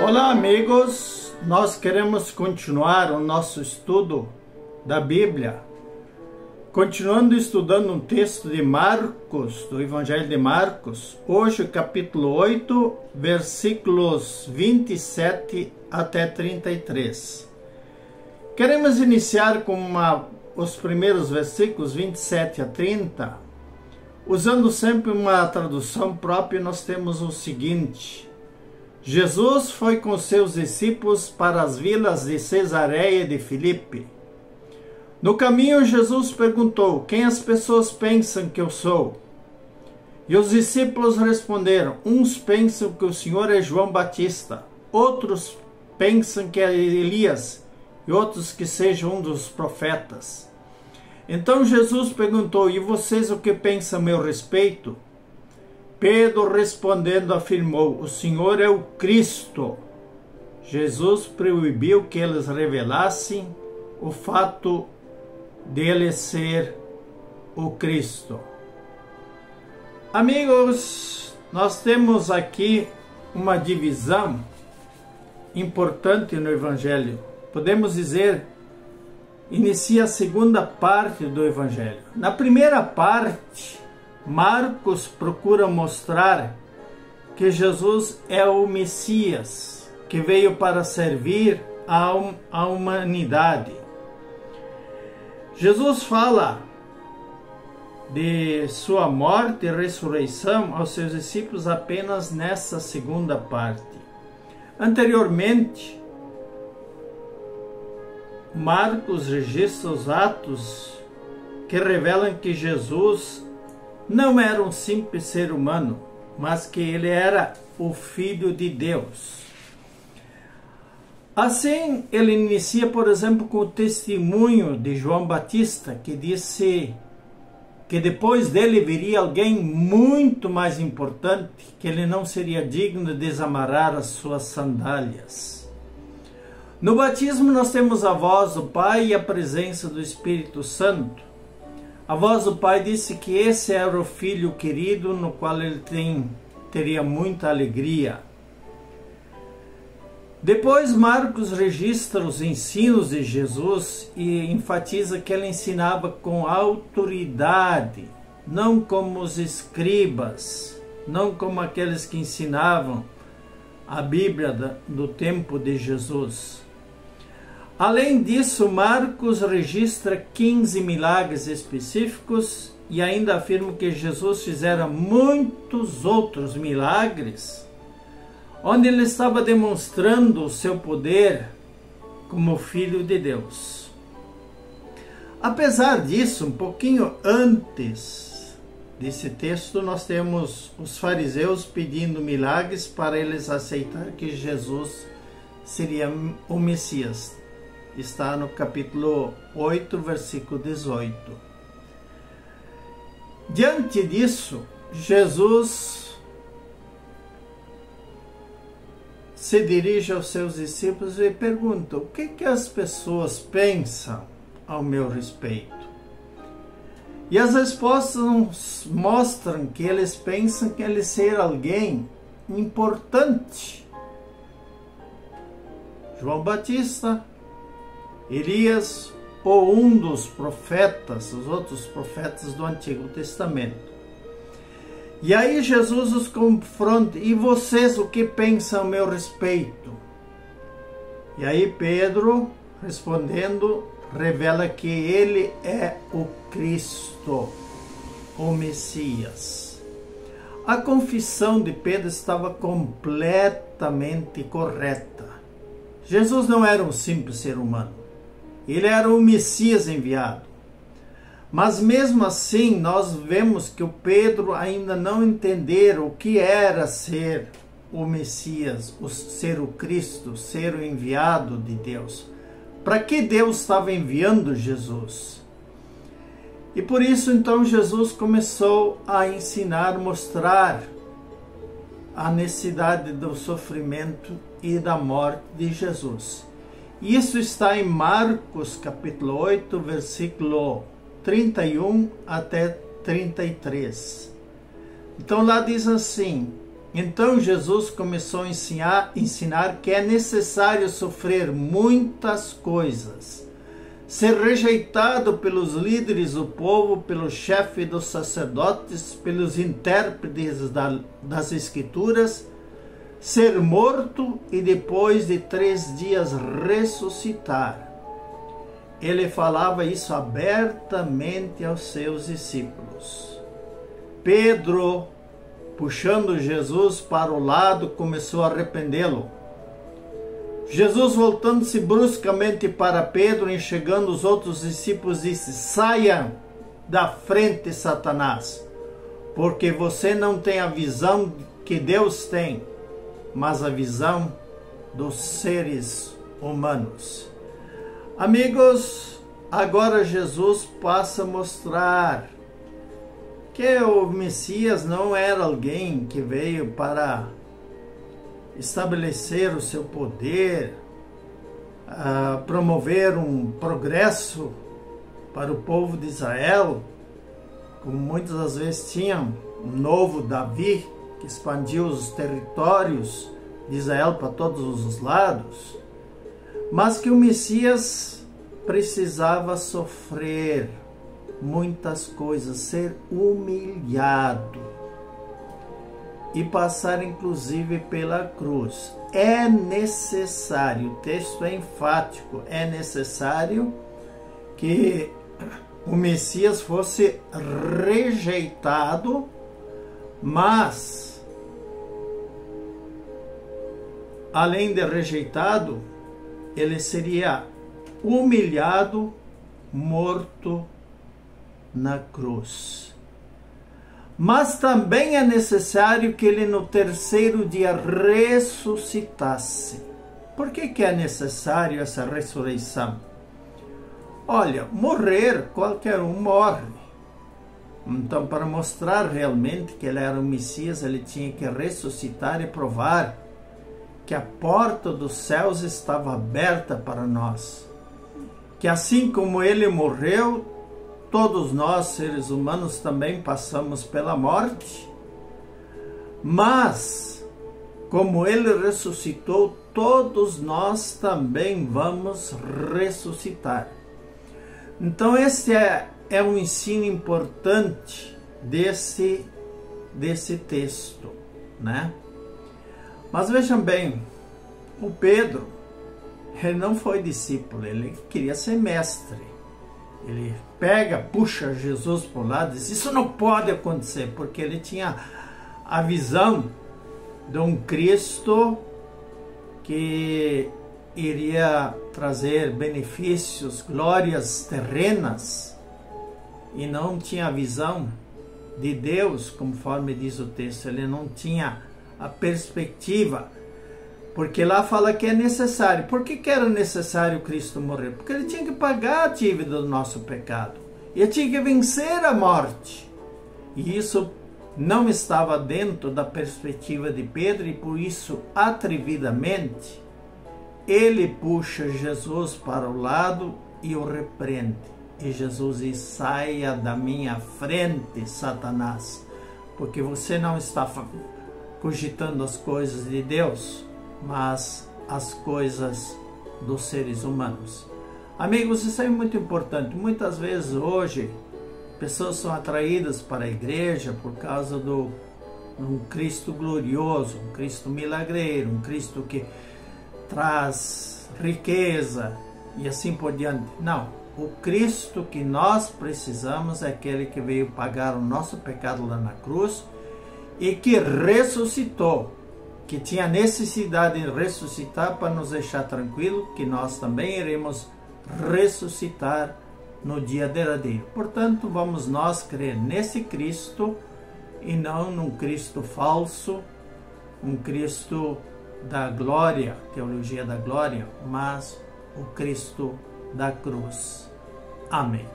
Olá, amigos, nós queremos continuar o nosso estudo da Bíblia, continuando estudando um texto de Marcos, do Evangelho de Marcos, hoje capítulo 8, versículos 27 até 33. Queremos iniciar com os primeiros versículos 27 a 30, usando sempre uma tradução própria. Nós temos o seguinte: Jesus foi com seus discípulos para as vilas de Cesareia de Filipe. No caminho, Jesus perguntou: quem as pessoas pensam que eu sou? E os discípulos responderam: uns pensam que o Senhor é João Batista, outros pensam que é Elias, e outros que seja um dos profetas. Então Jesus perguntou: e vocês o que pensam a meu respeito? Pedro respondendo afirmou: o Senhor é o Cristo. Jesus proibiu que eles revelassem o fato dele ser o Cristo. Amigos, nós temos aqui uma divisão importante no Evangelho. Podemos dizer, inicia a segunda parte do Evangelho. Na primeira parte, Marcos procura mostrar que Jesus é o Messias, que veio para servir a humanidade. Jesus fala de sua morte e ressurreição aos seus discípulos apenas nessa segunda parte. Anteriormente, Marcos registra os atos que revelam que Jesus não era um simples ser humano, mas que ele era o Filho de Deus. Assim, ele inicia, por exemplo, com o testemunho de João Batista, que disse que depois dele viria alguém muito mais importante, que ele não seria digno de desamarrar as suas sandálias. No batismo nós temos a voz do Pai e a presença do Espírito Santo. A voz do Pai disse que esse era o Filho querido, no qual ele teria muita alegria. Depois Marcos registra os ensinos de Jesus e enfatiza que ele ensinava com autoridade, não como os escribas, não como aqueles que ensinavam a Bíblia do tempo de Jesus. Além disso, Marcos registra 15 milagres específicos e ainda afirma que Jesus fizera muitos outros milagres, onde ele estava demonstrando o seu poder como Filho de Deus. Apesar disso, um pouquinho antes desse texto, nós temos os fariseus pedindo milagres para eles aceitar que Jesus seria o Messias. Está no capítulo 8, versículo 18. Diante disso, Jesus se dirige aos seus discípulos e pergunta: o que as pessoas pensam ao meu respeito? E as respostas mostram que eles pensam que ele ser alguém importante. João Batista, Elias ou um dos profetas, os outros profetas do Antigo Testamento. E aí Jesus os confronta: e vocês o que pensam a meu respeito? E aí Pedro, respondendo, revela que ele é o Cristo, o Messias. A confissão de Pedro estava completamente correta. Jesus não era um simples ser humano. Ele era o Messias enviado. Mas mesmo assim, nós vemos que o Pedro ainda não entendeu o que era ser o Messias, ser o Cristo, ser o enviado de Deus. Para que Deus estava enviando Jesus? E por isso, então, Jesus começou a ensinar, mostrar a necessidade do sofrimento e da morte de Jesus. Isso está em Marcos capítulo 8, versículo 31 até 33. Então lá diz assim: Então Jesus começou a ensinar que é necessário sofrer muitas coisas, ser rejeitado pelos líderes do povo, pelo chefe dos sacerdotes, pelos intérpretes das Escrituras, ser morto e depois de 3 dias ressuscitar. Ele falava isso abertamente aos seus discípulos. Pedro, puxando Jesus para o lado, começou a arrependê-lo. Jesus, voltando-se bruscamente para Pedro, enxergando os outros discípulos, disse: saia da frente, Satanás, porque você não tem a visão que Deus tem, mas a visão dos seres humanos. Amigos, agora Jesus passa a mostrar que o Messias não era alguém que veio para estabelecer o seu poder, promover um progresso para o povo de Israel, como muitas das vezes tinham um novo Davi, que expandiu os territórios de Israel para todos os lados, mas que o Messias precisava sofrer muitas coisas, ser humilhado e passar inclusive pela cruz. É necessário, o texto é enfático, é necessário que o Messias fosse rejeitado, mas além de rejeitado, ele seria humilhado, morto na cruz. Mas também é necessário que ele no 3º dia ressuscitasse. Por que é necessário essa ressurreição? Olha, morrer, qualquer um morre. Então, para mostrar realmente que ele era o Messias, ele tinha que ressuscitar e provar que a porta dos céus estava aberta para nós. Que assim como ele morreu, todos nós, seres humanos, também passamos pela morte. Mas, como ele ressuscitou, todos nós também vamos ressuscitar. Então, esse é um ensino importante desse texto, né? Mas vejam bem, o Pedro, ele não foi discípulo, ele queria ser mestre. Ele puxa Jesus para o lado e diz: isso não pode acontecer, porque ele tinha a visão de um Cristo que iria trazer benefícios, glórias terrenas, e não tinha a visão de Deus, conforme diz o texto. Ele não tinha a perspectiva, porque lá fala que é necessário. Por que era necessário Cristo morrer? Porque ele tinha que pagar a dívida do nosso pecado, ele tinha que vencer a morte, e isso não estava dentro da perspectiva de Pedro, e por isso, atrevidamente, ele puxa Jesus para o lado e o repreende. E Jesus diz: saia da minha frente, Satanás, porque você não está cogitando as coisas de Deus, mas as coisas dos seres humanos. Amigos, isso é muito importante. Muitas vezes hoje, pessoas são atraídas para a igreja por causa de um Cristo glorioso, um Cristo milagreiro, um Cristo que traz riqueza e assim por diante. Não, o Cristo que nós precisamos é aquele que veio pagar o nosso pecado lá na cruz e que ressuscitou, que tinha necessidade de ressuscitar para nos deixar tranquilo que nós também iremos ressuscitar no dia derradeiro. Portanto, vamos nós crer nesse Cristo e não num Cristo falso, um Cristo da glória, teologia da glória, mas o Cristo da cruz. Amém.